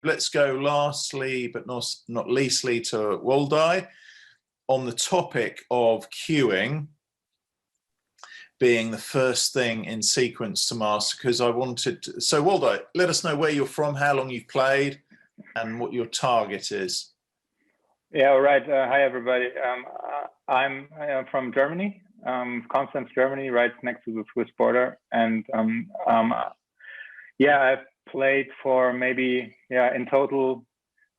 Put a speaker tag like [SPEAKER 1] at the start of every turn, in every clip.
[SPEAKER 1] let's go lastly, but not leastly, to Woldai on the topic of queuing being the first thing in sequence to master, because I wanted to, so Woldai, let us know where you're from, how long you've played, and what your target is.
[SPEAKER 2] Yeah, all right. Hi, everybody. I'm from Germany, Constance, Germany, right next to the Swiss border. And yeah, I've played for maybe, in total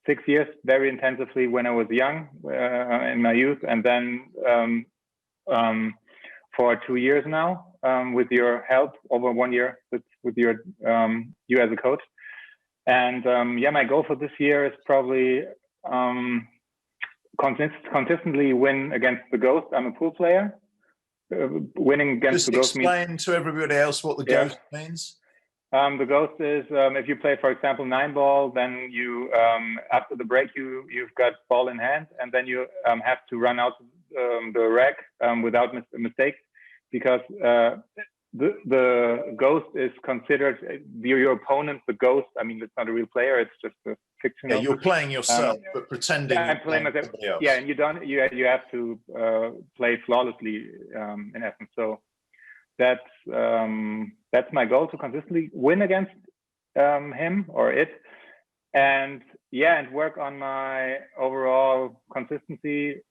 [SPEAKER 2] 6 years, very intensively when I was young, in my youth, and then for 2 years now, with your help, over 1 year with your you as a coach. And yeah, my goal for this year is probably consistently win against the Ghost. I'm a pool player. Winning against the Ghost means...
[SPEAKER 1] Explain to everybody else what the Ghost means.
[SPEAKER 2] The Ghost is if you play, for example, 9-ball, then you after the break you've got ball in hand, and then you have to run out the rack without mistake, because the Ghost is considered your opponent. The Ghost, I mean, it's not a real player; it's just a fictional.
[SPEAKER 1] Yeah, you're playing yourself, but pretending.
[SPEAKER 2] Yeah, I'm playing myself. Yeah, and you have to play flawlessly in essence. So that's my goal, to consistently win against him or it, and yeah, and work on my overall consistency,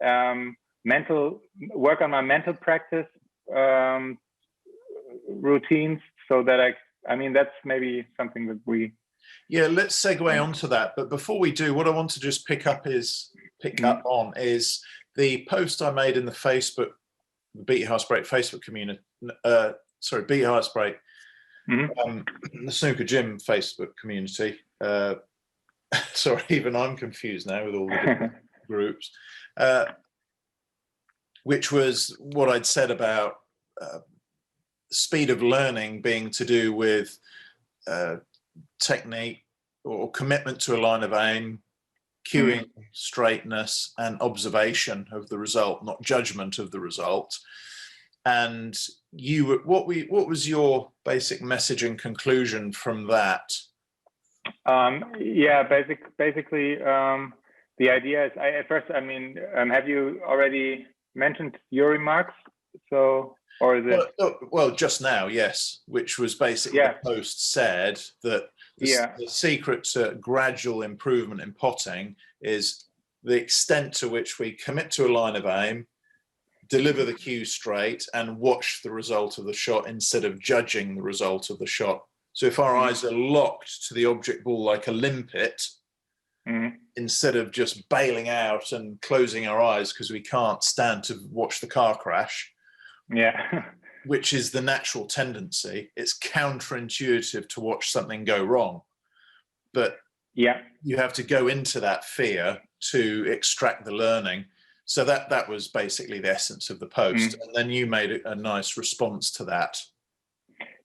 [SPEAKER 2] work on my mental practice routines, so that I mean, that's maybe something that we...
[SPEAKER 1] Yeah, let's segue onto that. But before we do, what I want to just pick up on is the post I made in the Facebook, the Beat Your Hearts Break Facebook community. Beat Your Hearts Break, the Snooker Gym Facebook community. Sorry, even I'm confused now with all the different groups. Which was what I'd said about speed of learning being to do with technique or commitment to a line of aim, cueing, straightness, and observation of the result, not judgment of the result. And what was your basic message and conclusion from that?
[SPEAKER 2] Yeah, basically, the idea is, I mean, have you already mentioned your remarks? So, or is it?
[SPEAKER 1] Well, just now, yes, which was basically the post said that the secret to gradual improvement in potting is the extent to which we commit to a line of aim, deliver the cue straight, and watch the result of the shot instead of judging the result of the shot. So if our eyes are locked to the object ball like a limpet, instead of just bailing out and closing our eyes because we can't stand to watch the car crash, which is the natural tendency, it's counterintuitive to watch something go wrong. But you have to go into that fear to extract the learning. So that was basically the essence of the post. And then you made a nice response to that.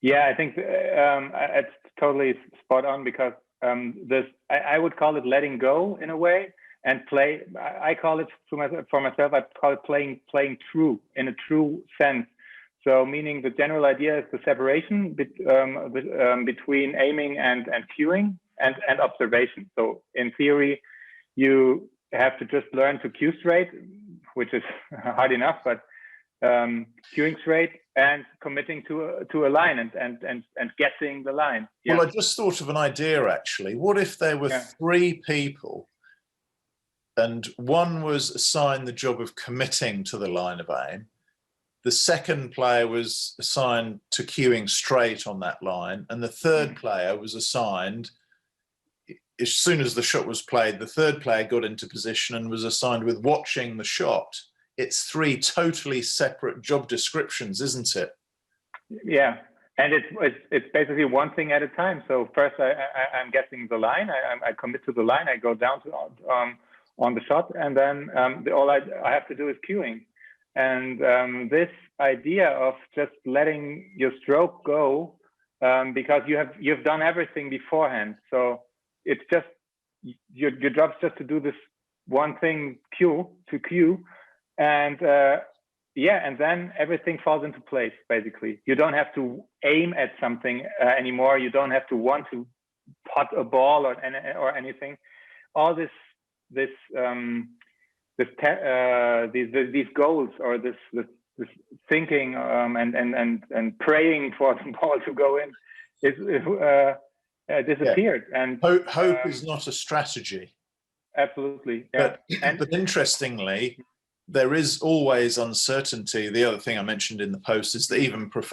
[SPEAKER 2] Yeah, I think it's totally spot on, because I would call it letting go in a way, and play. I call it for myself. I call it playing true, in a true sense. So meaning the general idea is the separation between aiming and cueing and observation. So in theory, you have to just learn to cue straight, which is hard enough, but cueing straight and committing to a line and guessing the line.
[SPEAKER 1] Well, I just thought of an idea, actually. What if there were 3 people, and one was assigned the job of committing to the line of aim, the second player was assigned to cueing straight on that line, and the third player was assigned, as soon as the shot was played, the third player got into position and was assigned with watching the shot. It's 3 totally separate job descriptions, isn't it?
[SPEAKER 2] Yeah, and it's basically one thing at a time. So first I'm guessing the line, I commit to the line, I go down to on the shot, and then all I have to do is cueing. And this idea of just letting your stroke go, because you've done everything beforehand. So it's just your job's just to do this one thing, cue, and and then everything falls into place. Basically, you don't have to aim at something anymore. You don't have to want to pot a ball or anything. All these goals or this thinking and praying for the ball to go in disappeared.
[SPEAKER 1] Yeah. And hope is not a strategy.
[SPEAKER 2] Absolutely. Yeah.
[SPEAKER 1] But interestingly, there is always uncertainty. The other thing I mentioned in the post is that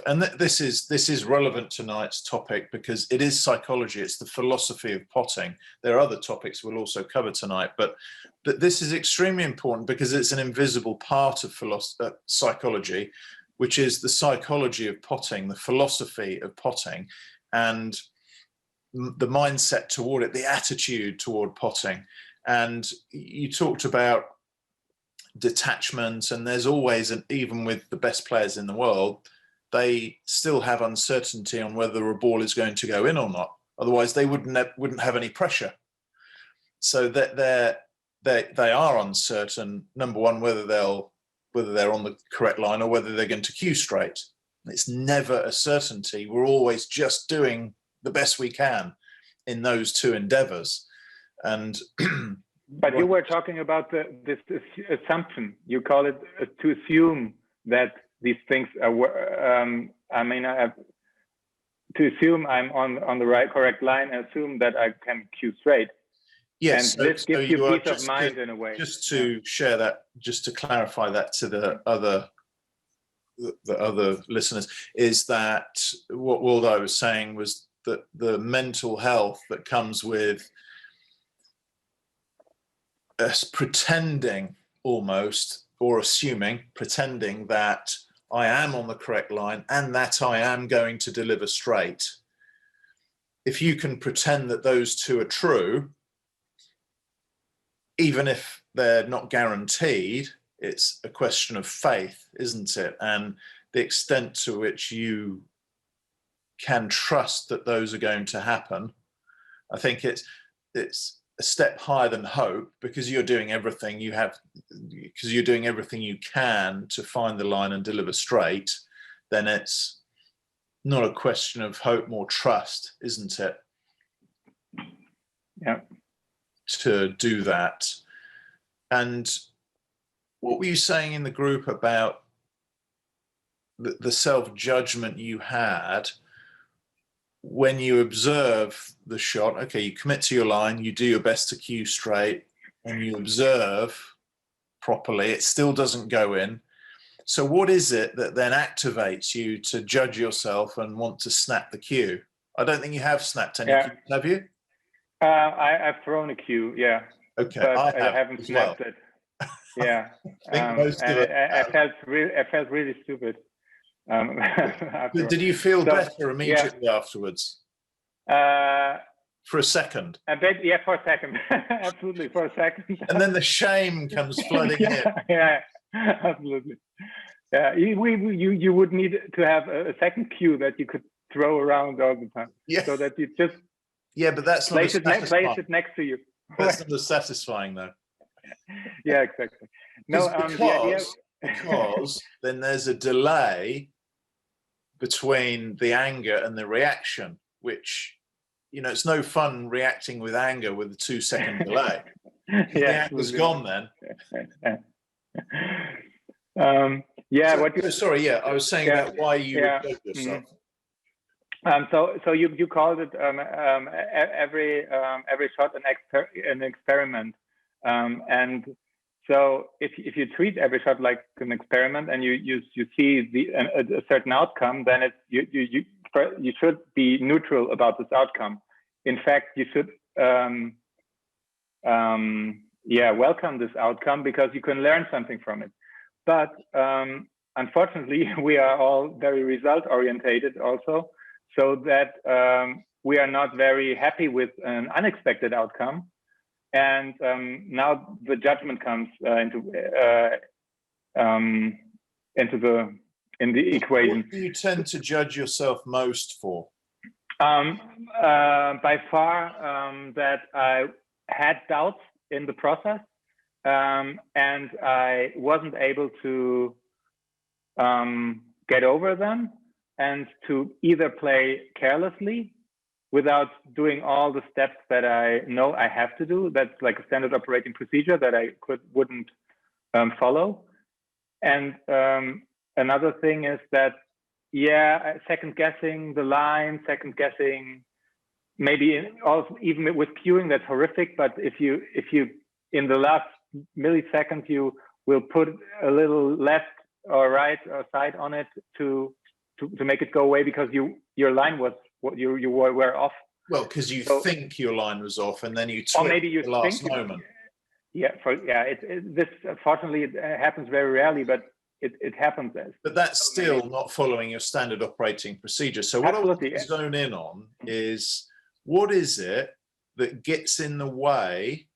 [SPEAKER 1] and this is relevant to tonight's topic because it is psychology. It's the philosophy of potting. There are other topics we'll also cover tonight, but this is extremely important because it's an invisible part of psychology, which is the psychology of potting, the philosophy of potting, and the mindset toward it, the attitude toward potting. And you talked about detachment, and there's always even with the best players in the world, they still have uncertainty on whether a ball is going to go in or not. Otherwise, they wouldn't have any pressure. So that they are uncertain. Number one, whether they're on the correct line or whether they're going to cue straight. It's never a certainty. We're always just doing the best we can in those two endeavors. And
[SPEAKER 2] but you were talking about this assumption. You call it to assume that these things are. To assume I'm on the correct line, and assume that I can cue straight.
[SPEAKER 1] Yes,
[SPEAKER 2] and this gives you peace of mind in a way.
[SPEAKER 1] Just to share that, just to clarify that to the other listeners, is that what Woldai was saying was that the mental health that comes with us pretending almost, or assuming, pretending that I am on the correct line and that I am going to deliver straight. If you can pretend that those two are true, even if they're not guaranteed, it's a question of faith, isn't it? And the extent to which you can trust that those are going to happen. I think it's a step higher than hope, because you're doing everything you can to find the line and deliver straight. Then it's not a question of hope, more trust, isn't it?
[SPEAKER 2] Yeah.
[SPEAKER 1] To do that. And what were you saying in the group about the self-judgment you had when you observe the shot? Okay, you commit to your line, you do your best to cue straight, and you observe properly, it still doesn't go in. So what is it that then activates you to judge yourself and want to snap the cue? I don't think you have snapped any cues, have you?
[SPEAKER 2] I've thrown a cue, yeah.
[SPEAKER 1] Okay,
[SPEAKER 2] but I haven't snapped it. Yeah, I felt really stupid.
[SPEAKER 1] Did you feel better immediately afterwards? For a second?
[SPEAKER 2] Yeah, for a second. Absolutely, for a second.
[SPEAKER 1] And then the shame comes flooding in.
[SPEAKER 2] Yeah, absolutely. Yeah, you would need to have a second cue that you could throw around all the time.
[SPEAKER 1] Yeah.
[SPEAKER 2] So that you just
[SPEAKER 1] but that's not
[SPEAKER 2] place it next to you.
[SPEAKER 1] That's not as satisfying, though.
[SPEAKER 2] Yeah, exactly. No,
[SPEAKER 1] because then there's a delay between the anger and the reaction, which, it's no fun reacting with anger with a 2-second delay. The anger's gone then. I was saying about why you would judge yourself.
[SPEAKER 2] So you called it every shot an experiment, and so if you treat every shot like an experiment and you see a certain outcome, then you should be neutral about this outcome. In fact, you should welcome this outcome because you can learn something from it. But unfortunately, we are all very result orientated also. So that we are not very happy with an unexpected outcome, and now the judgment comes into the equation.
[SPEAKER 1] What do you tend to judge yourself most for?
[SPEAKER 2] By far, that I had doubts in the process, and I wasn't able to get over them. And to either play carelessly without doing all the steps that I know I have to do. That's like a standard operating procedure that I wouldn't follow. And another thing is that, yeah, second guessing the line, second guessing maybe also even with queuing, that's horrific. But if you in the last millisecond you will put a little left or right or side on it to make it go away because your line was what you were off.
[SPEAKER 1] Well, because you think your line was off, and then you twist
[SPEAKER 2] or maybe you
[SPEAKER 1] at the last
[SPEAKER 2] think
[SPEAKER 1] moment.
[SPEAKER 2] This fortunately it happens very rarely, but it happens.
[SPEAKER 1] But that's still not following your standard operating procedure. So what I want to zone in on is, what is it that gets in the way?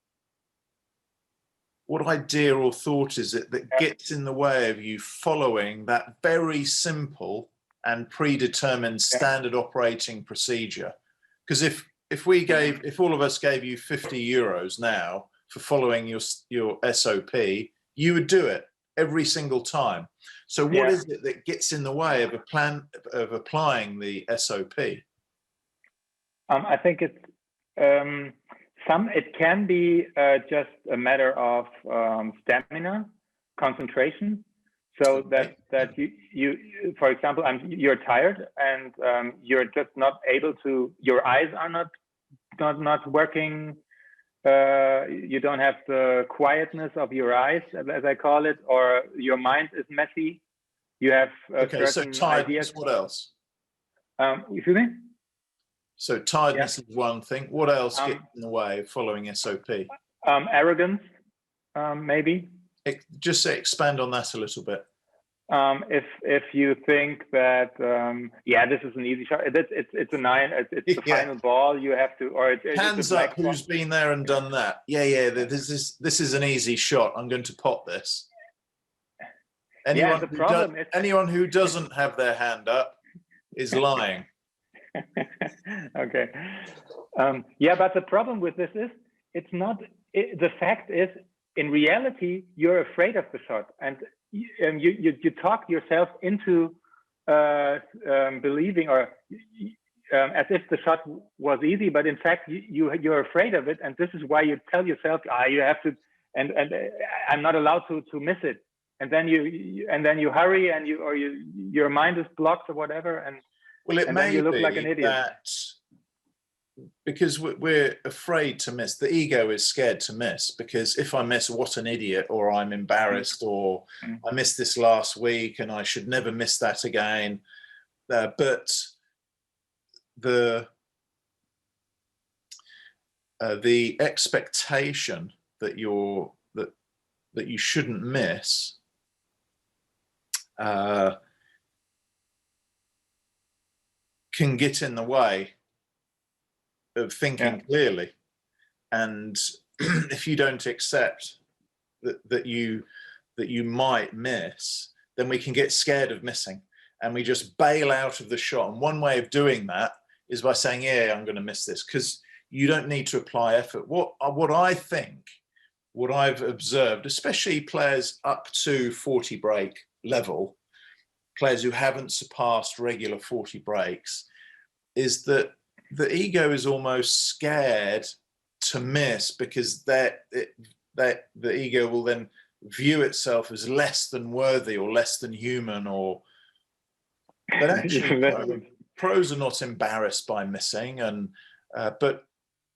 [SPEAKER 1] What idea or thought is it that gets in the way of you following that very simple and predetermined standard operating procedure? Because if all of us gave you €50 now for following your SOP, you would do it every single time. So what is it that gets in the way of applying the SOP?
[SPEAKER 2] I think it's it can be just a matter of stamina, concentration. So that you for example, you're tired and you're just not able to. Your eyes are not working. You don't have the quietness of your eyes, as I call it, or your mind is messy. You have certain ideas.
[SPEAKER 1] What else?
[SPEAKER 2] Excuse me?
[SPEAKER 1] So tiredness is one thing. What else gets in the way of following SOP?
[SPEAKER 2] Arrogance, maybe.
[SPEAKER 1] Just expand on that a little bit.
[SPEAKER 2] If you think that this is an easy shot, it's a 9, it's the final ball, you have to, or
[SPEAKER 1] hands up who's been there and done that. This is an easy shot, I'm going to pot this. Anyone who doesn't have their hand up is lying.
[SPEAKER 2] Okay. But the problem with this is, it's not, the fact is, in reality, you're afraid of the shot, and you talk yourself into believing, or as if the shot was easy, but in fact you're afraid of it, and this is why you tell yourself, you have to, and I'm not allowed to miss it, and then you hurry, and your mind is blocked or whatever, and then you look like an idiot.
[SPEAKER 1] That because we're afraid to miss. The ego is scared to miss, because if I miss, what an idiot, or I'm embarrassed, or I missed this last week and I should never miss that again. But the expectation that you shouldn't miss can get in the way of thinking clearly. And if you don't accept that you might miss, then we can get scared of missing, and we just bail out of the shot. And one way of doing that is by saying, I'm going to miss this, because you don't need to apply effort. What I've observed, especially players up to 40 break level, players who haven't surpassed regular 40 breaks, is that the ego is almost scared to miss, because the ego will then view itself as less than worthy or less than human, but actually pros are not embarrassed by missing. And but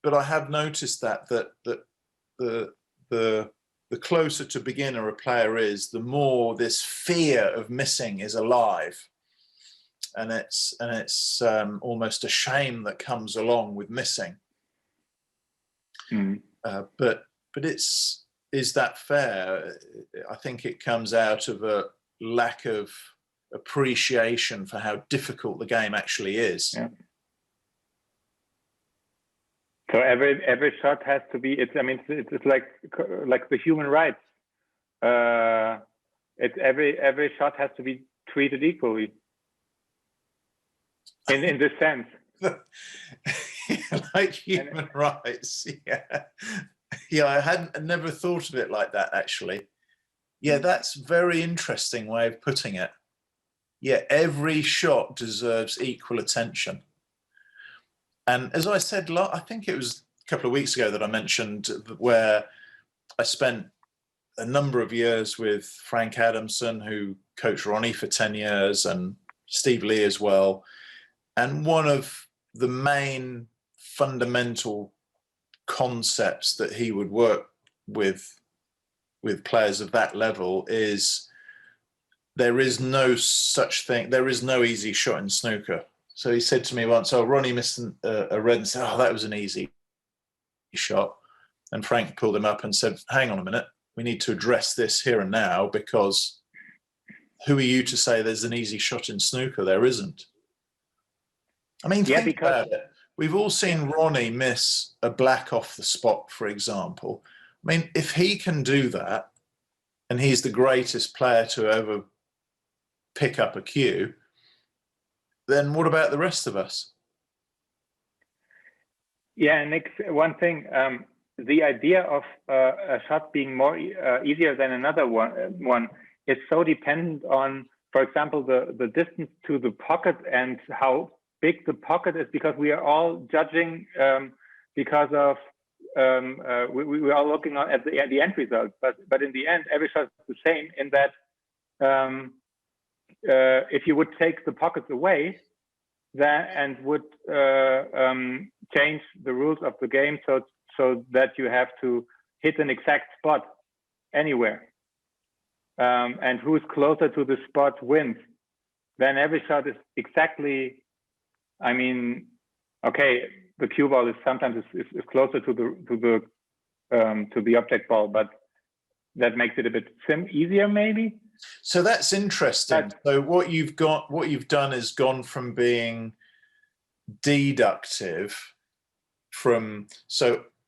[SPEAKER 1] I have noticed that the closer to beginner a player is, the more this fear of missing is alive. And it's almost a shame that comes along with missing. But is that fair? I think it comes out of a lack of appreciation for how difficult the game actually is.
[SPEAKER 2] So every shot has to be. It's like the human rights. Every shot has to be treated equally. In this sense.
[SPEAKER 1] Like human rights, I never thought of it like that, actually. That's a very interesting way of putting it. Every shot deserves equal attention. And as I said, I think it was a couple of weeks ago that I mentioned where I spent a number of years with Frank Adamson, who coached Ronnie for 10 years, and Steve Lee as well. And one of the main fundamental concepts that he would work with players of that level is there is no such thing, there is no easy shot in snooker. So he said to me once, oh, Ronnie missed a red, and said, oh, that was an easy shot. And Frank pulled him up and said, hang on a minute, we need to address this here and now, because who are you to say there's an easy shot in snooker? There isn't. I mean, think about it. We've all seen Ronnie miss a black off the spot, for example. I mean, if he can do that, and he's the greatest player to ever pick up a cue, then what about the rest of us?
[SPEAKER 2] Yeah, Nick, one thing, the idea of a shot being more easier than another one is so dependent on, for example, the distance to the pocket and how big the pocket is, because we are all judging because of we are looking at the end result, but in the end every shot is the same, in that if you would take the pockets away and would change the rules of the game so that you have to hit an exact spot anywhere, and who's closer to the spot wins, then every shot is exactly, I mean, okay, the cue ball is sometimes is closer to the object ball, but that makes it a bit easier maybe.
[SPEAKER 1] So that's interesting. So what you've done is gone from being deductive from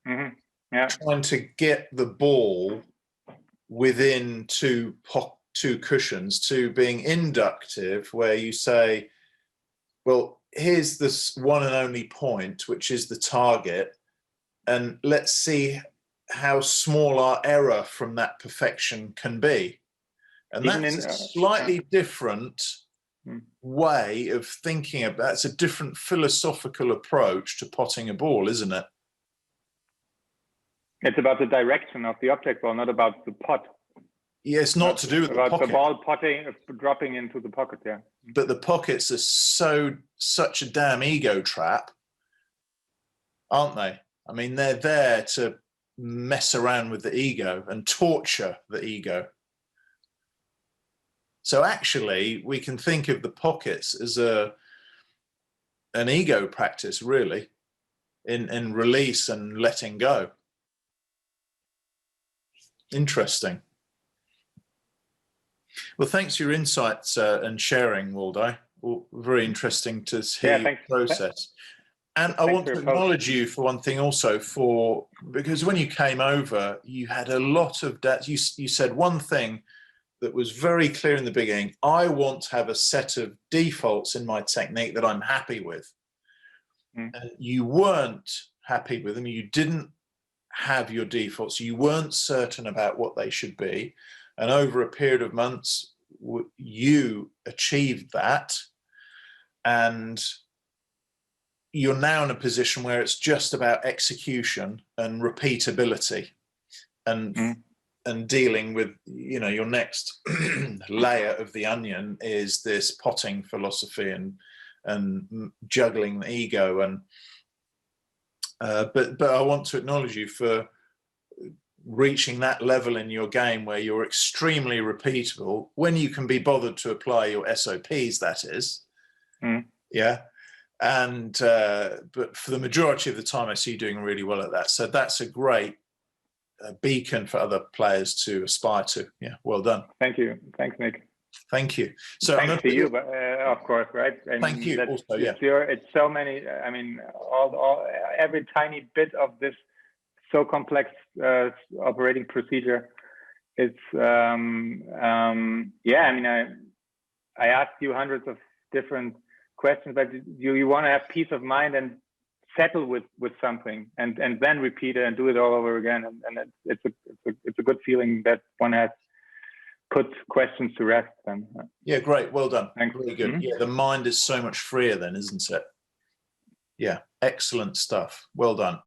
[SPEAKER 1] trying to get the ball within two cushions, to being inductive, where you say, well, here's this one and only point, which is the target, and let's see how small our error from that perfection can be. And that's a slightly different way of thinking about, it's a different philosophical approach to potting a ball, isn't it?
[SPEAKER 2] It's about the direction of the object ball, not about the pot.
[SPEAKER 1] Yeah, it's not to do with
[SPEAKER 2] about
[SPEAKER 1] the pocket.
[SPEAKER 2] The ball dropping into the pocket, yeah.
[SPEAKER 1] But the pockets are such a damn ego trap, aren't they? I mean, they're there to mess around with the ego and torture the ego. So actually, we can think of the pockets as an ego practice, really, in release and letting go. Interesting. Well, thanks for your insights and sharing, Woldai. Well, very interesting to hear your process. And I want to acknowledge you for one thing also, because when you came over, you had a lot of that. You said one thing that was very clear in the beginning: I want to have a set of defaults in my technique that I'm happy with. And you weren't happy with them. You didn't have your defaults. You weren't certain about what they should be. And over a period of months, you achieved that. And you're now in a position where it's just about execution and repeatability, and dealing with, you know, your next layer of the onion is this potting philosophy and juggling the ego. And but I want to acknowledge you for reaching that level in your game where you're extremely repeatable when you can be bothered to apply your SOPs, that is. Yeah. And but for the majority of the time, I see you doing really well at that. So that's a great beacon for other players to aspire to. Yeah, well done.
[SPEAKER 2] Thank you. Thanks, Nick.
[SPEAKER 1] Thank you. So
[SPEAKER 2] thanks to you, but, of course, right?
[SPEAKER 1] Thank you. Also, yeah.
[SPEAKER 2] It's so many. I mean, every tiny bit of this so complex operating procedure. It's yeah. I mean, I asked you hundreds of different questions, but you want to have peace of mind and settle with something, and then repeat it and do it all over again, and it's a good feeling that one has put questions to rest. And
[SPEAKER 1] yeah, great, well done.
[SPEAKER 2] Thanks.
[SPEAKER 1] Really good. Yeah, the mind is so much freer then, isn't it? Yeah, excellent stuff. Well done.